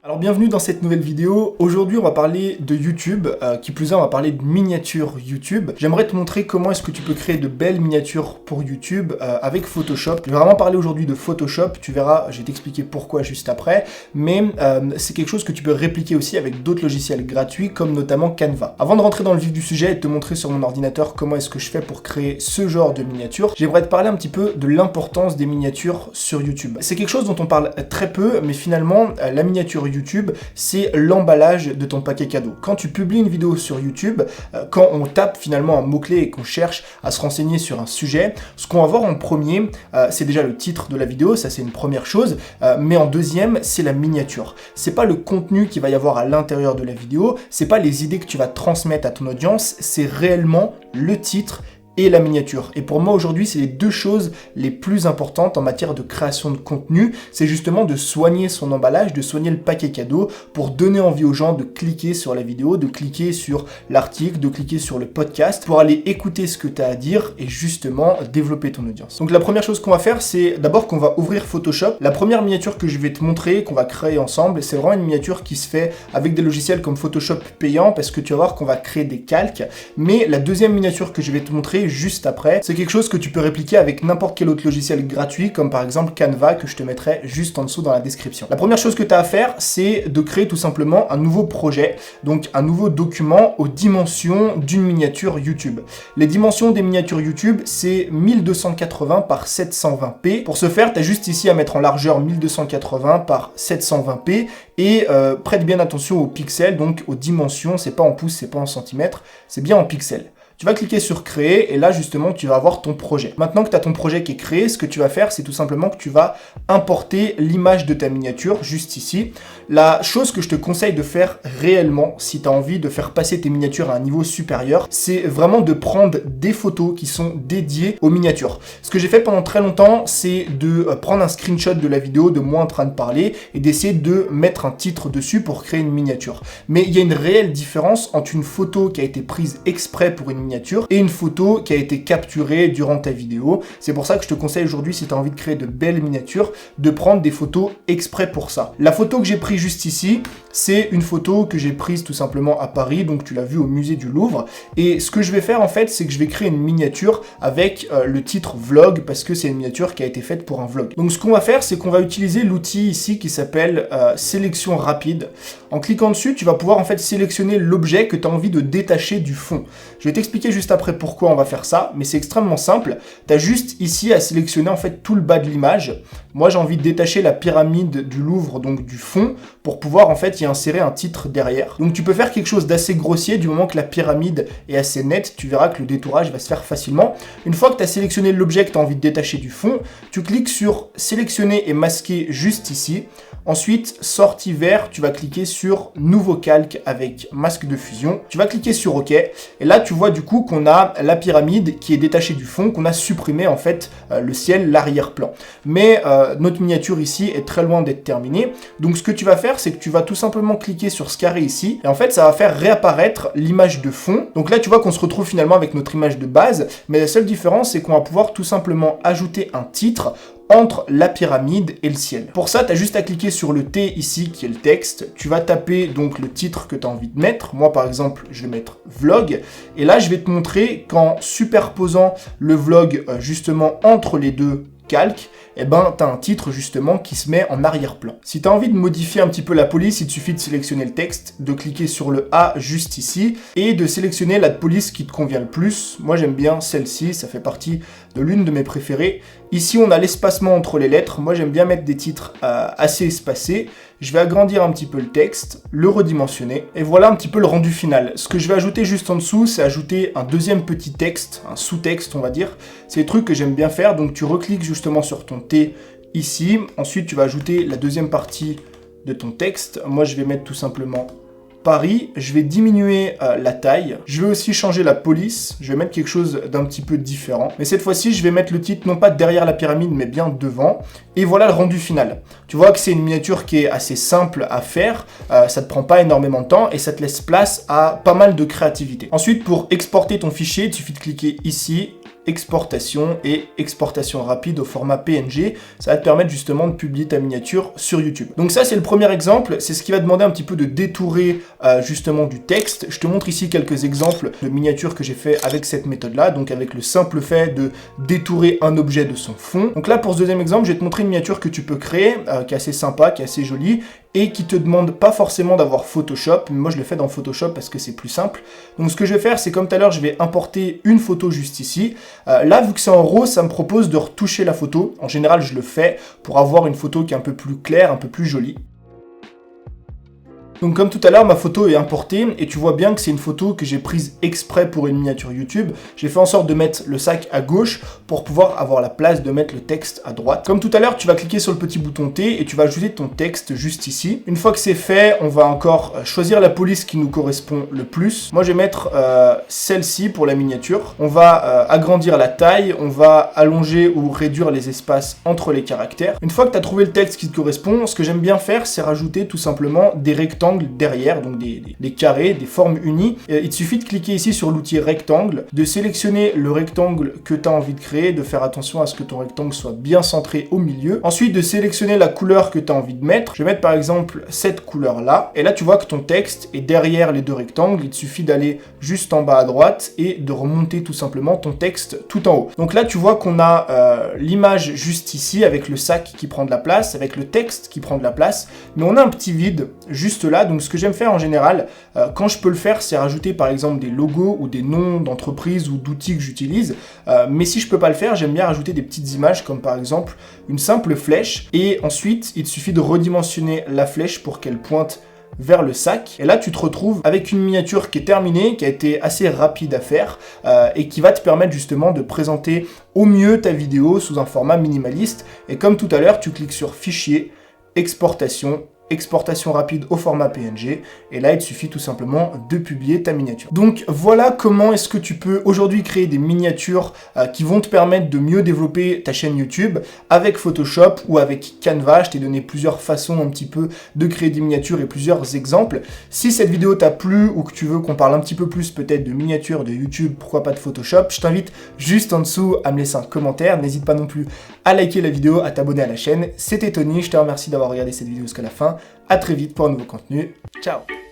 Alors bienvenue dans cette nouvelle vidéo. Aujourd'hui on va parler de YouTube, qui plus est on va parler de miniatures YouTube. J'aimerais te montrer comment est-ce que tu peux créer de belles miniatures pour YouTube avec Photoshop. Je vais vraiment parler aujourd'hui de Photoshop, tu verras, je vais t'expliquer pourquoi juste après, mais c'est quelque chose que tu peux répliquer aussi avec d'autres logiciels gratuits comme notamment Canva. Avant de rentrer dans le vif du sujet et de te montrer sur mon ordinateur comment est-ce que je fais pour créer ce genre de miniatures, j'aimerais te parler un petit peu de l'importance des miniatures sur YouTube. C'est quelque chose dont on parle très peu, mais finalement la miniature YouTube, c'est l'emballage de ton paquet cadeau. Quand tu publies une vidéo sur YouTube, quand on tape finalement un mot-clé et qu'on cherche à se renseigner sur un sujet, ce qu'on va voir en premier, c'est déjà le titre de la vidéo, ça c'est une première chose, mais en deuxième, c'est la miniature. C'est pas le contenu qu'il va y avoir à l'intérieur de la vidéo, c'est pas les idées que tu vas transmettre à ton audience, c'est réellement le titre et la miniature. Et pour moi aujourd'hui, c'est les deux choses les plus importantes en matière de création de contenu. C'est justement de soigner son emballage, de soigner le paquet cadeau pour donner envie aux gens de cliquer sur la vidéo, de cliquer sur l'article, de cliquer sur le podcast pour aller écouter ce que tu as à dire et justement développer ton audience. Donc la première chose qu'on va faire, c'est d'abord qu'on va ouvrir Photoshop. La première miniature que je vais te montrer, qu'on va créer ensemble, c'est vraiment une miniature qui se fait avec des logiciels comme Photoshop payant parce que tu vas voir qu'on va créer des calques. Mais la deuxième miniature que je vais te montrer juste après, c'est quelque chose que tu peux répliquer avec n'importe quel autre logiciel gratuit, comme par exemple Canva, que je te mettrai juste en dessous dans la description. La première chose que tu as à faire, c'est de créer tout simplement un nouveau projet, donc un nouveau document aux dimensions d'une miniature YouTube. Les dimensions des miniatures YouTube, c'est 1280 par 720p. Pour ce faire, tu as juste ici à mettre en largeur 1280 par 720p et prête bien attention aux pixels, donc aux dimensions, c'est pas en pouces, c'est pas en centimètres, c'est bien en pixels. Tu vas cliquer sur créer et là justement tu vas avoir ton projet. Maintenant que tu as ton projet qui est créé, ce que tu vas faire c'est tout simplement que tu vas importer l'image de ta miniature juste ici. La chose que je te conseille de faire réellement si tu as envie de faire passer tes miniatures à un niveau supérieur, c'est vraiment de prendre des photos qui sont dédiées aux miniatures. Ce que j'ai fait pendant très longtemps, c'est de prendre un screenshot de la vidéo de moi en train de parler et d'essayer de mettre un titre dessus pour créer une miniature. Mais il y a une réelle différence entre une photo qui a été prise exprès pour une miniature et une photo qui a été capturée durant ta vidéo. C'est pour ça que je te conseille aujourd'hui, si tu as envie de créer de belles miniatures, de prendre des photos exprès pour ça. La photo que j'ai prise juste ici, c'est une photo que j'ai prise tout simplement à Paris, donc tu l'as vu au musée du Louvre. Et ce que je vais faire en fait, c'est que je vais créer une miniature avec le titre vlog, parce que c'est une miniature qui a été faite pour un vlog. Donc ce qu'on va faire, c'est qu'on va utiliser l'outil ici qui s'appelle sélection rapide. En cliquant dessus, tu vas pouvoir en fait sélectionner l'objet que tu as envie de détacher du fond. Je vais t'expliquer juste après pourquoi on va faire ça, mais c'est extrêmement simple. Tu as juste ici à sélectionner en fait tout le bas de l'image. Moi j'ai envie de détacher la pyramide du Louvre, donc du fond, pour pouvoir en fait y insérer un titre derrière. Donc tu peux faire quelque chose d'assez grossier du moment que la pyramide est assez nette, tu verras que le détourage va se faire facilement. Une fois que tu as sélectionné l'objet que tu as envie de détacher du fond, tu cliques sur sélectionner et masquer juste ici. Ensuite, sortie vert, tu vas cliquer sur nouveau calque avec masque de fusion. Tu vas cliquer sur OK. Et là, tu vois du coup qu'on a la pyramide qui est détachée du fond, qu'on a supprimé en fait le ciel, l'arrière-plan. Mais notre miniature ici est très loin d'être terminée. Donc ce que tu vas faire, c'est que tu vas tout simplement cliquer sur ce carré ici. Et en fait, ça va faire réapparaître l'image de fond. Donc là, tu vois qu'on se retrouve finalement avec notre image de base. Mais la seule différence, c'est qu'on va pouvoir tout simplement ajouter un titre entre la pyramide et le ciel. Pour ça, tu as juste à cliquer sur le T ici, qui est le texte. Tu vas taper donc le titre que tu as envie de mettre. Moi, par exemple, je vais mettre vlog. Et là, je vais te montrer qu'en superposant le vlog justement entre les deux calques, eh ben, tu as un titre justement qui se met en arrière-plan. Si tu as envie de modifier un petit peu la police, il te suffit de sélectionner le texte, de cliquer sur le A juste ici et de sélectionner la police qui te convient le plus. Moi, j'aime bien celle-ci, ça fait partie de l'une de mes préférées. Ici, on a l'espacement entre les lettres. Moi, j'aime bien mettre des titres assez espacés. Je vais agrandir un petit peu le texte, le redimensionner, et voilà un petit peu le rendu final. Ce que je vais ajouter juste en dessous, c'est ajouter un deuxième petit texte, un sous-texte on va dire. C'est des trucs que j'aime bien faire, donc tu recliques justement sur ton T ici. Ensuite, tu vas ajouter la deuxième partie de ton texte. Moi, je vais mettre tout simplement Paris, je vais diminuer la taille, je vais aussi changer la police, je vais mettre quelque chose d'un petit peu différent, mais cette fois-ci je vais mettre le titre non pas derrière la pyramide mais bien devant, et voilà le rendu final. Tu vois que c'est une miniature qui est assez simple à faire, ça te prend pas énormément de temps et ça te laisse place à pas mal de créativité. Ensuite, pour exporter ton fichier, il suffit de cliquer ici, exportation et exportation rapide au format PNG. Ça va te permettre justement de publier ta miniature sur YouTube. Donc ça, c'est le premier exemple. C'est ce qui va demander un petit peu de détourer justement du texte. Je te montre ici quelques exemples de miniatures que j'ai fait avec cette méthode-là, donc avec le simple fait de détourer un objet de son fond. Donc là, pour ce deuxième exemple, je vais te montrer une miniature que tu peux créer, qui est assez sympa, qui est assez jolie, et qui te demande pas forcément d'avoir Photoshop. Mais moi, je le fais dans Photoshop parce que c'est plus simple. Donc ce que je vais faire, c'est comme tout à l'heure, je vais importer une photo juste ici. Là, vu que c'est en RAW, ça me propose de retoucher la photo. En général, je le fais pour avoir une photo qui est un peu plus claire, un peu plus jolie. Donc comme tout à l'heure, ma photo est importée et tu vois bien que c'est une photo que j'ai prise exprès pour une miniature YouTube. J'ai fait en sorte de mettre le sac à gauche pour pouvoir avoir la place de mettre le texte à droite. Comme tout à l'heure, tu vas cliquer sur le petit bouton T et tu vas ajouter ton texte juste ici. Une fois que c'est fait, on va encore choisir la police qui nous correspond le plus. Moi, je vais mettre celle-ci pour la miniature. On va agrandir la taille, on va allonger ou réduire les espaces entre les caractères. Une fois que tu as trouvé le texte qui te correspond, ce que j'aime bien faire, c'est rajouter tout simplement des rectangles derrière, donc des carrés, des formes unies. Il te suffit de cliquer ici sur l'outil rectangle, de sélectionner le rectangle que tu as envie de créer, de faire attention à ce que ton rectangle soit bien centré au milieu. Ensuite, de sélectionner la couleur que tu as envie de mettre. Je vais mettre par exemple cette couleur-là. Et là, tu vois que ton texte est derrière les deux rectangles. Il te suffit d'aller juste en bas à droite et de remonter tout simplement ton texte tout en haut. Donc là, tu vois qu'on a l'image juste ici avec le sac qui prend de la place, avec le texte qui prend de la place, mais on a un petit vide juste là. Donc ce que j'aime faire en général, quand je peux le faire, c'est rajouter par exemple des logos ou des noms d'entreprises ou d'outils que j'utilise. Mais si je peux pas le faire, j'aime bien rajouter des petites images comme par exemple une simple flèche. Et ensuite, il suffit de redimensionner la flèche pour qu'elle pointe vers le sac. Et là, tu te retrouves avec une miniature qui est terminée, qui a été assez rapide à faire et qui va te permettre justement de présenter au mieux ta vidéo sous un format minimaliste. Et comme tout à l'heure, tu cliques sur Fichier, Exportation, exportation rapide au format PNG, et là il te suffit tout simplement de publier ta miniature. Donc voilà comment est-ce que tu peux aujourd'hui créer des miniatures qui vont te permettre de mieux développer ta chaîne YouTube avec Photoshop ou avec Canva. Je t'ai donné plusieurs façons un petit peu de créer des miniatures et plusieurs exemples. Si cette vidéo t'a plu ou que tu veux qu'on parle un petit peu plus peut-être de miniatures de YouTube, pourquoi pas de Photoshop, je t'invite juste en dessous à me laisser un commentaire. N'hésite pas non plus à liker la vidéo, à t'abonner à la chaîne. C'était Tony, je te remercie d'avoir regardé cette vidéo jusqu'à la fin. À très vite pour un nouveau contenu. Ciao!